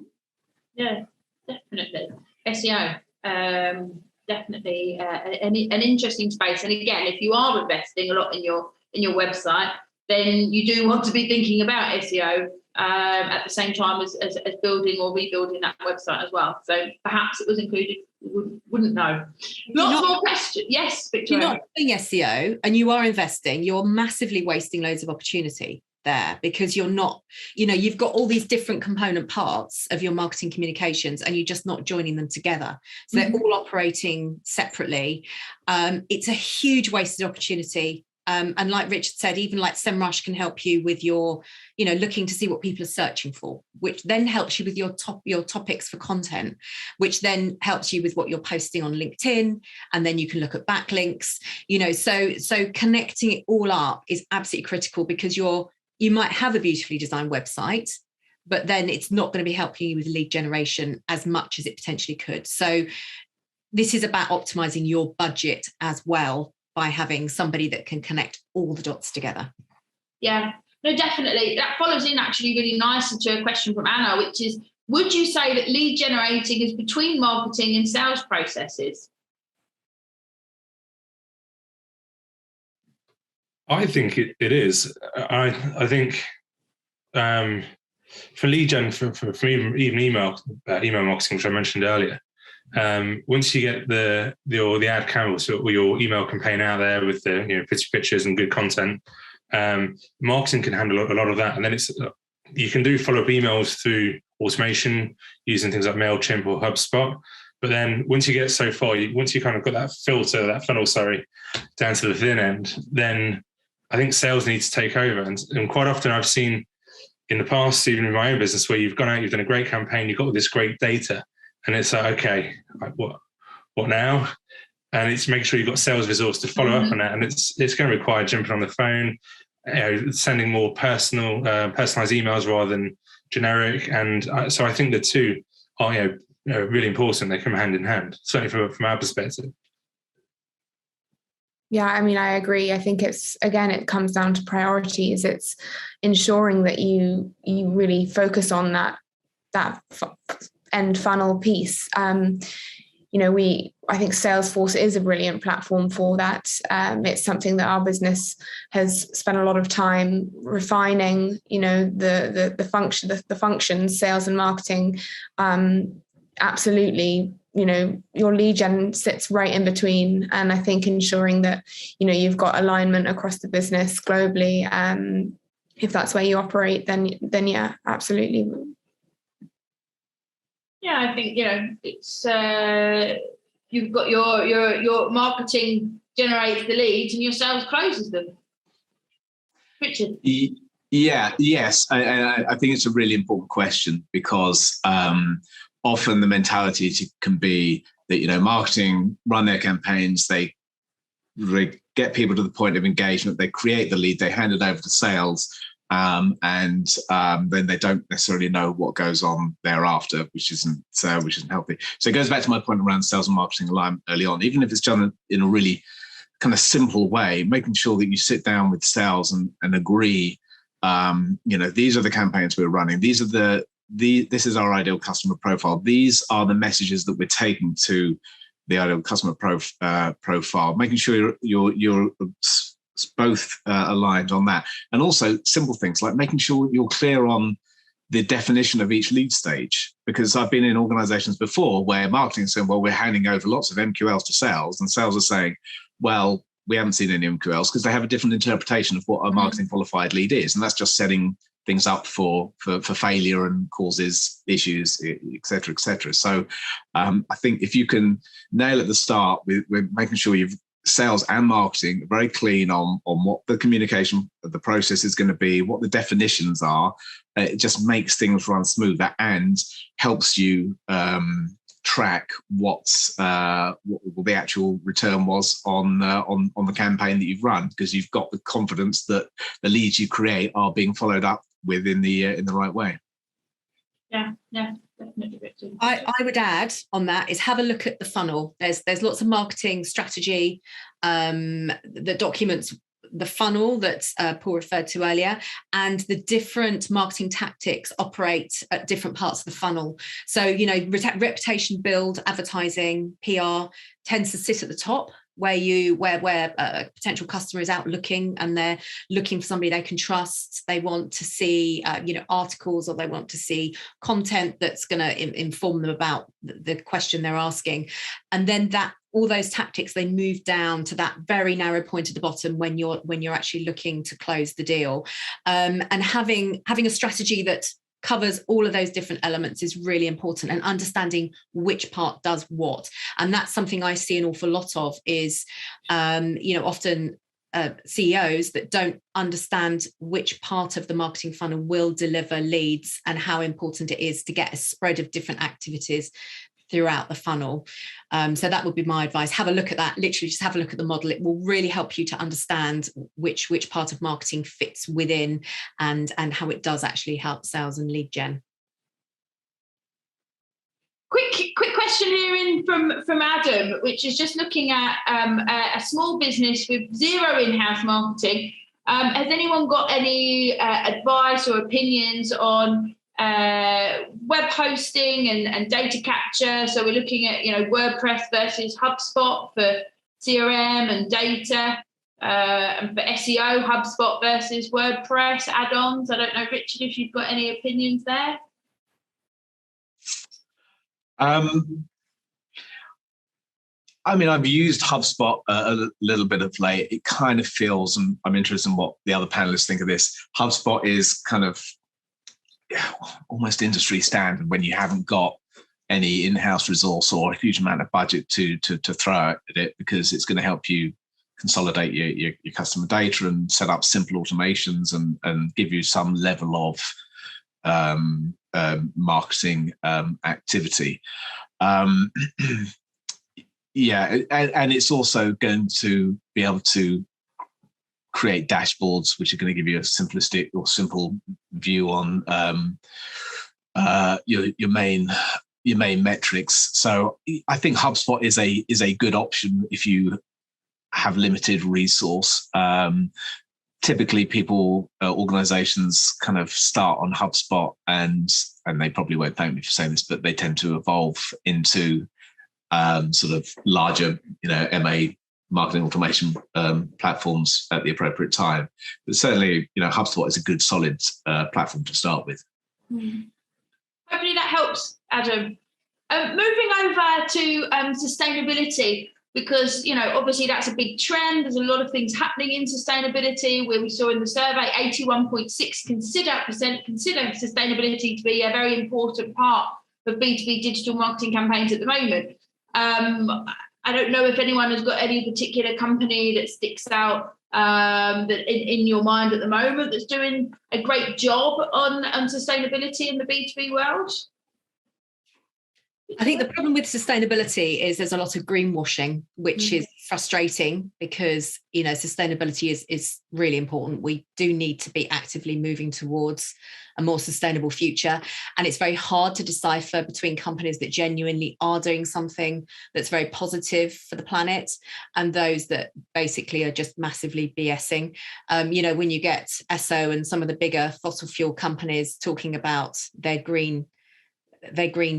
Yeah, definitely. SEO, definitely an interesting space. And again, if you are investing a lot in your website, then you do want to be thinking about SEO at the same time as building or rebuilding that website as well. So perhaps it was included. Wouldn't know. Lots more questions. Yes, Victoria. You're not doing SEO and you are investing, you're massively wasting loads of opportunity there, because you're not, you've got all these different component parts of your marketing communications and you're just not joining them together. So they're all operating separately. It's a huge wasted opportunity. And like Richard said, even like SEMrush can help you with your, looking to see what people are searching for, which then helps you with your topics for content, which then helps you with what you're posting on LinkedIn. And then you can look at backlinks, so connecting it all up is absolutely critical, because you might have a beautifully designed website, but then it's not going to be helping you with lead generation as much as it potentially could. So this is about optimizing your budget as well, by having somebody that can connect all the dots together. Yeah, no, definitely. That follows in actually really nicely to a question from Anna, which is, would you say that lead generating is between marketing and sales processes? I think it is. I think for lead gen, for even email marketing, which I mentioned earlier, once you get the ad canvas or your email campaign out there with the pretty pictures and good content, marketing can handle a lot of that, and then you can do follow-up emails through automation using things like MailChimp or HubSpot. But then once you get so far, once you kind of got that funnel down to the thin end, then I think sales needs to take over. And quite often I've seen in the past, even in my own business, where you've gone out, you've done a great campaign, you've got all this great data, and it's like, okay, what now? And it's making sure you've got sales resource to follow up on that. And it's going to require jumping on the phone, sending more personalized emails rather than generic. And so I think the two are really important. They come hand in hand, certainly from our perspective. Yeah, I mean, I agree. I think it comes down to priorities. It's ensuring that you really focus on that end funnel piece. I think Salesforce is a brilliant platform for that. It's something that our business has spent a lot of time refining. The functions, sales and marketing. Absolutely, your lead gen sits right in between, and I think ensuring that you've got alignment across the business globally. If that's where you operate, then yeah, absolutely. Yeah, I think it's you've got your marketing generates the leads and your sales closes them. Richard. Yes. I think it's a really important question because often the mentality can be that, marketing run their campaigns, they get people to the point of engagement, they create the lead, they hand it over to sales, and then they don't necessarily know what goes on thereafter, which isn't healthy. So it goes back to my point around sales and marketing alignment early on, even if it's done in a really kind of simple way, making sure that you sit down with sales and agree, these are the campaigns we're running. This is our ideal customer profile. These are the messages that we're taking to the ideal customer profile, making sure you're both aligned on that. And also simple things like making sure you're clear on the definition of each lead stage, because I've been in organizations before where marketing is saying, well, we're handing over lots of MQLs to sales, and sales are saying, well, we haven't seen any MQLs, because they have a different interpretation of what a marketing qualified lead is. And that's just setting things up for failure and causes issues, et cetera, et cetera. So I think if you can nail at the start with making sure you've sales and marketing are very clean on what the communication, the process is going to be, what the definitions are, it just makes things run smoother and helps you track what the actual return was on the campaign that you've run, because you've got the confidence that the leads you create are being followed up with in the right way. Yeah, definitely. I would add on that is have a look at the funnel. There's lots of marketing strategy that documents the funnel that Paul referred to earlier, and the different marketing tactics operate at different parts of the funnel. So, reputation build, advertising, PR tends to sit at the top, where a potential customer is out looking and they're looking for somebody they can trust. They want to see articles, or they want to see content that's going to inform them about the question they're asking. And then all those tactics, they move down to that very narrow point at the bottom when you're actually looking to close the deal. And having a strategy that covers all of those different elements is really important, and understanding which part does what. And that's something I see an awful lot of is, often CEOs that don't understand which part of the marketing funnel will deliver leads and how important it is to get a spread of different activities throughout the funnel. So that would be my advice. Have a look at that. Literally just have a look at the model. It will really help you to understand which part of marketing fits within and how it does actually help sales and lead gen. Quick question here in from Adam, which is just looking at a small business with zero in-house marketing. Has anyone got any advice or opinions on web hosting and data capture? So we're looking at WordPress versus HubSpot for CRM and data, and for SEO, HubSpot versus WordPress add-ons. I don't know, Richard, if you've got any opinions there. I've used HubSpot a little bit of late. It kind of feels, and I'm interested in what the other panelists think of this, HubSpot is kind of almost industry standard when you haven't got any in-house resource or a huge amount of budget to throw at it, because it's going to help you consolidate your customer data and set up simple automations and give you some level of marketing activity. And it's also going to be able to create dashboards which are going to give you a simplistic or simple view on your main metrics. So I think HubSpot is a good option if you have limited resource. Typically people, organizations kind of start on HubSpot and they probably won't thank me for saying this, but they tend to evolve into sort of larger, MA marketing automation platforms at the appropriate time. But certainly, HubSpot is a good, solid platform to start with. Hopefully that helps, Adam. Moving over to sustainability, because, obviously that's a big trend. There's a lot of things happening in sustainability, where we saw in the survey 81.6% consider sustainability to be a very important part of B2B digital marketing campaigns at the moment. I don't know if anyone has got any particular company that sticks out that in your mind at the moment that's doing a great job on sustainability in the B2B world? I think the problem with sustainability is there's a lot of greenwashing, which is frustrating because, sustainability is really important. We do need to be actively moving towards a more sustainable future. And it's very hard to decipher between companies that genuinely are doing something that's very positive for the planet and those that basically are just massively BSing. When you get Esso and some of the bigger fossil fuel companies talking about their green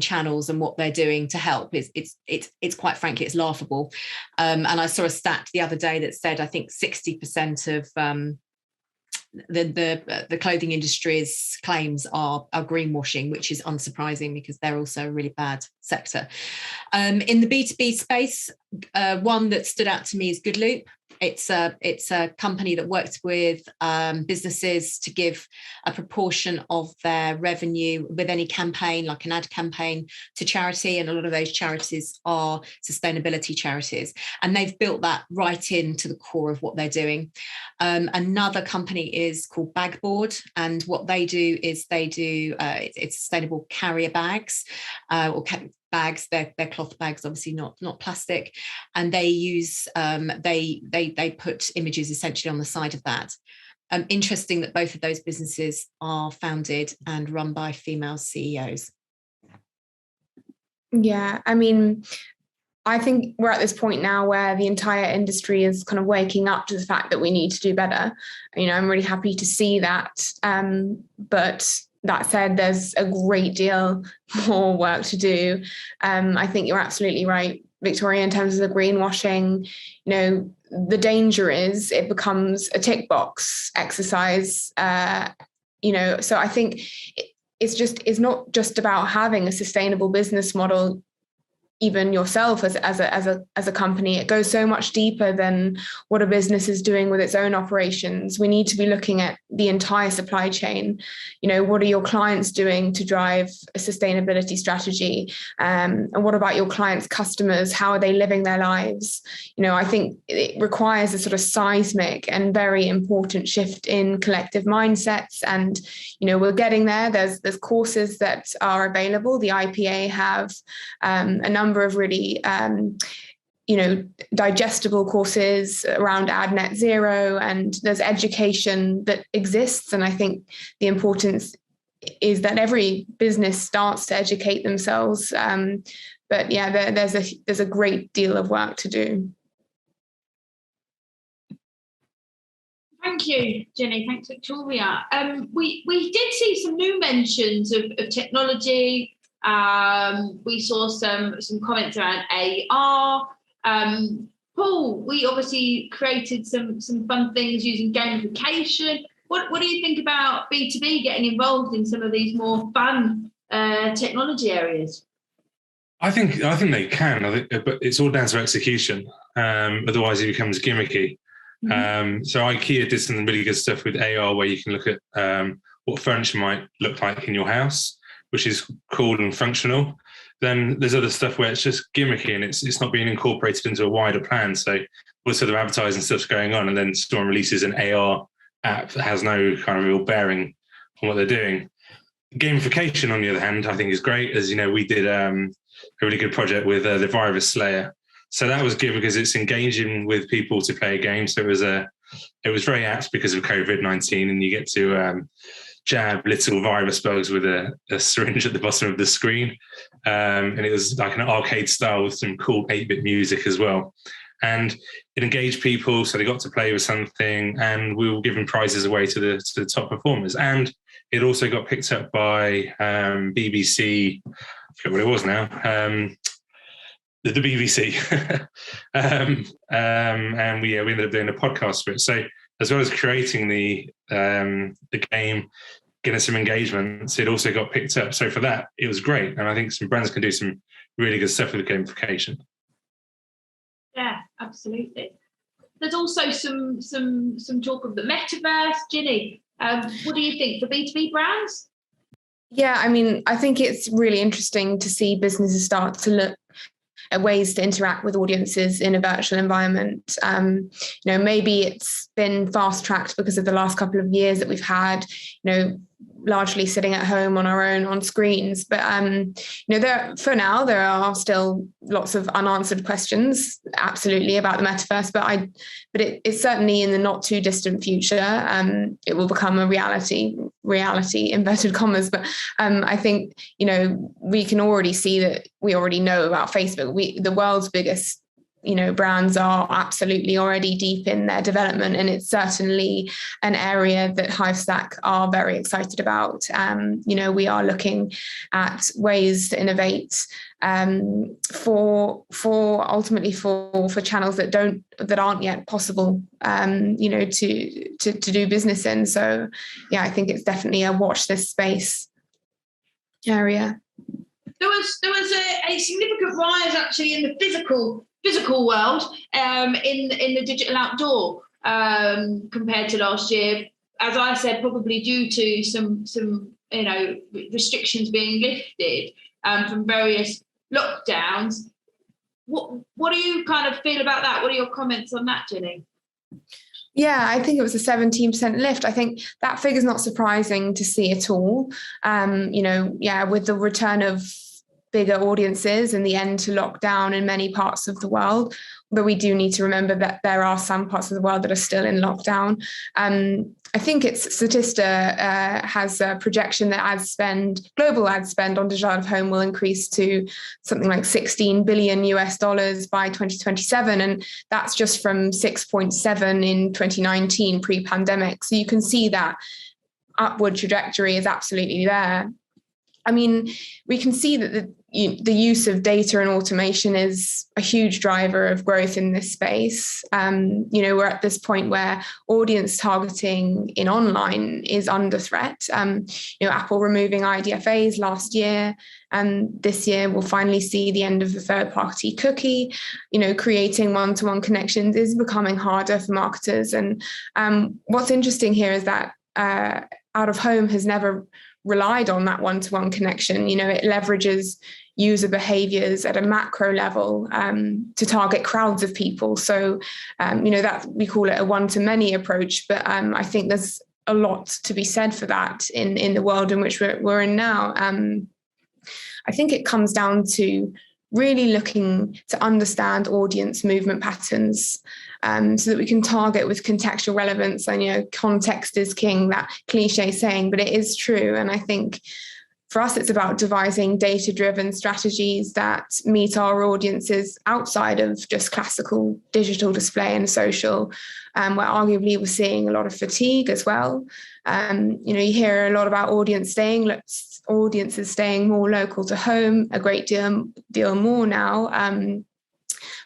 channels and what they're doing to help, it's quite frankly, it's laughable. And I saw a stat the other day that said I think 60% of the clothing industry's claims are greenwashing, which is unsurprising because they're also a really bad sector. In the B2B space, one that stood out to me is Goodloop. It's a company that works with businesses to give a proportion of their revenue with any campaign, like an ad campaign, to charity. And a lot of those charities are sustainability charities. And they've built that right into the core of what they're doing. Another company is called Bagboard. And what they do is it's sustainable carrier bags or bags. They're cloth bags, obviously not plastic, and they use they put images essentially on the side of that. Interesting that both of those businesses are founded and run by female CEOs. Yeah, I mean, I think we're at this point now where the entire industry is kind of waking up to the fact that we need to do better. I'm really happy to see that, but that said, there's a great deal more work to do. I think you're absolutely right, Victoria, in terms of the greenwashing. The danger is it becomes a tick box exercise. So I think it's not just about having a sustainable business model. Even yourself as a company, it goes so much deeper than what a business is doing with its own operations. We need to be looking at the entire supply chain. What are your clients doing to drive a sustainability strategy? And what about your clients' customers? How are they living their lives? I think it requires a sort of seismic and very important shift in collective mindsets. And, we're getting there. There's courses that are available. The IPA have a number of really digestible courses around Ad Net Zero, and there's education that exists. And I think the importance is that every business starts to educate themselves. But yeah, there's a great deal of work to do. Thank you, Ginny. Thanks, Victoria. We did see some new mentions of technology. We saw some comments around AR. Paul, we obviously created some fun things using gamification. What do you think about B2B getting involved in some of these more fun technology areas? I think they can. But it's all down to execution. Otherwise, it becomes gimmicky. So IKEA did some really good stuff with AR, where you can look at what furniture might look like in your house, which is cool and functional. Then there's other stuff where it's just gimmicky and it's not being incorporated into a wider plan. So also the advertising stuff's going on, and then someone releases an AR app that has no kind of real bearing on what they're doing. Gamification, on the other hand, I think is great. As you know, we did a really good project with the Virus Slayer. So that was good because it's engaging with people to play a game. So it was very apt because of COVID-19, and you get to jab little virus bugs with a syringe at the bottom of the screen. And it was like an arcade style with some cool 8-bit music as well. And it engaged people, so they got to play with something, and we were giving prizes away to the top performers. And it also got picked up by BBC, I forget what it was now, the BBC. And we ended up doing a podcast for it. So as well as creating the game, getting some engagements, it also got picked up. So for that, it was great. And I think some brands can do some really good stuff with gamification. Yeah, absolutely. There's also some talk of the metaverse. Ginny, what do you think for B2B brands? Yeah, I mean, I think it's really interesting to see businesses start to look ways to interact with audiences in a virtual environment. Maybe it's been fast-tracked because of the last couple of years that we've had, largely sitting at home on our own on screens. But for now, there are still lots of unanswered questions, absolutely, about the metaverse. But it's certainly in the not too distant future, it will become a reality, inverted commas. But I think we can already see that we already know about Facebook. The world's biggest brands are absolutely already deep in their development, and it's certainly an area that Hivestack are very excited about. We are looking at ways to innovate for ultimately for channels that aren't yet possible, to do business in. So yeah, I think it's definitely a watch this space area. There was a significant rise actually in the physical world, in the digital outdoor, compared to last year. As I said, probably due to some restrictions being lifted from various lockdowns. What do you kind of feel about that? What are your comments on that, Ginny? Yeah, I think it was a 17% lift. I think that figure's not surprising to see at all. With the return of bigger audiences and the end to lockdown in many parts of the world, but we do need to remember that there are some parts of the world that are still in lockdown. I think Statista has a projection that global ad spend on digital out of home will increase to something like $16 billion by 2027. And that's just from 6.7 in 2019 pre-pandemic. So you can see that upward trajectory is absolutely there. I mean, we can see that the use of data and automation is a huge driver of growth in this space. We're at this point where audience targeting in online is under threat. Apple removing IDFAs last year, and this year we'll finally see the end of the third-party cookie. Creating one-to-one connections is becoming harder for marketers. And what's interesting here is that out of home has never relied on that one-to-one connection. It leverages user behaviors at a macro level to target crowds of people. So, that we call it a one-to-many approach. But I think there's a lot to be said for that in the world in which we're in now. I think it comes down to really looking to understand audience movement patterns, so that we can target with contextual relevance. And context is king, that cliche saying, but it is true. And I think for us, it's about devising data-driven strategies that meet our audiences outside of just classical digital display and social, where arguably we're seeing a lot of fatigue as well. You hear a lot about audiences staying more local to home, a great deal more now.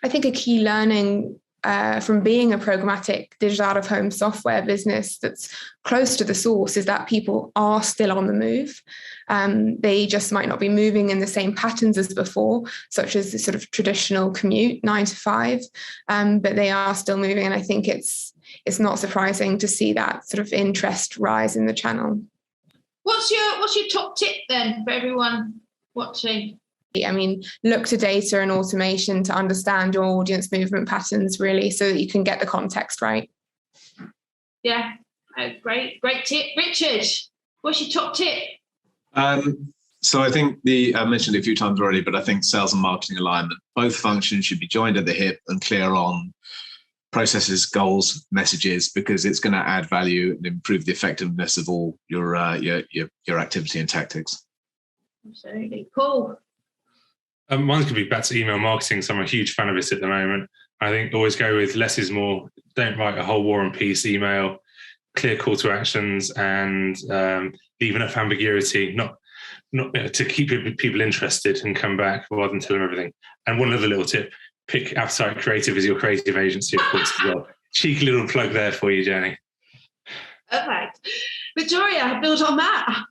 I think a key learning from being a programmatic digital out-of-home software business that's close to the source is that people are still on the move. They just might not be moving in the same patterns as before, such as the sort of traditional commute 9 to 5, but they are still moving. And I think it's not surprising to see that sort of interest rise in the channel. What's your top tip then for everyone watching? I mean, look to data and automation to understand your audience movement patterns, really, so that you can get the context right. Yeah, great tip. Richard, what's your top tip? So I think I mentioned it a few times already, but I think sales and marketing alignment, both functions should be joined at the hip and clear on processes, goals, messages, because it's going to add value and improve the effectiveness of all your activity and tactics. Absolutely. Cool. Mine could be back to email marketing, so I'm a huge fan of it at the moment. I think always go with less is more. Don't write a whole War and Peace email, clear call to actions, and leave enough ambiguity, not to keep people interested and come back rather than tell them everything. And one other little tip, pick Appetite Creative as your creative agency, of course, as well. Cheeky little plug there for you, Jenny. Perfect. Victoria, build on that.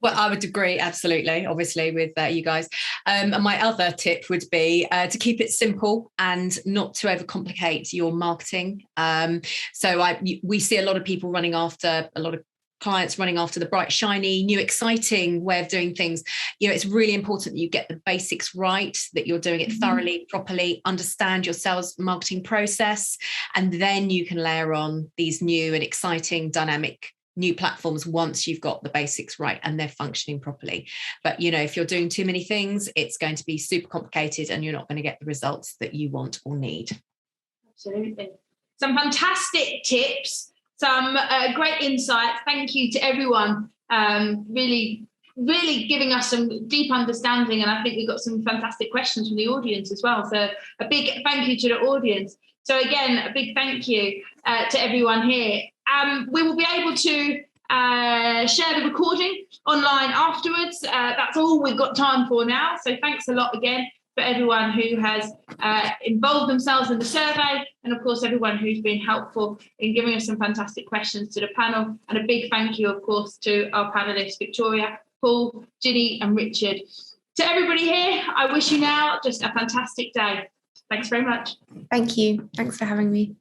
Well, I would agree, absolutely, obviously, with you guys. And my other tip would be to keep it simple and not to overcomplicate your marketing. We see a lot of people running after a lot of clients running after the bright, shiny, new, exciting way of doing things, it's really important that you get the basics right, that you're doing it thoroughly, properly, understand your sales marketing process, and then you can layer on these new and exciting, dynamic new platforms once you've got the basics right and they're functioning properly. But if you're doing too many things, it's going to be super complicated and you're not going to get the results that you want or need. Absolutely. Some fantastic tips, some great insights. Thank you to everyone. Really giving us some deep understanding, and I think we've got some fantastic questions from the audience as well. So a big thank you to the audience. So again, a big thank you to everyone here. We will be able to share the recording online afterwards. That's all we've got time for now. So thanks a lot again for everyone who has involved themselves in the survey, and of course everyone who's been helpful in giving us some fantastic questions to the panel. And a big thank you, of course, to our panelists, Victoria, Paul, Ginny and Richard. To everybody here, I wish you now just a fantastic day. Thanks very much. Thank you. Thanks for having me.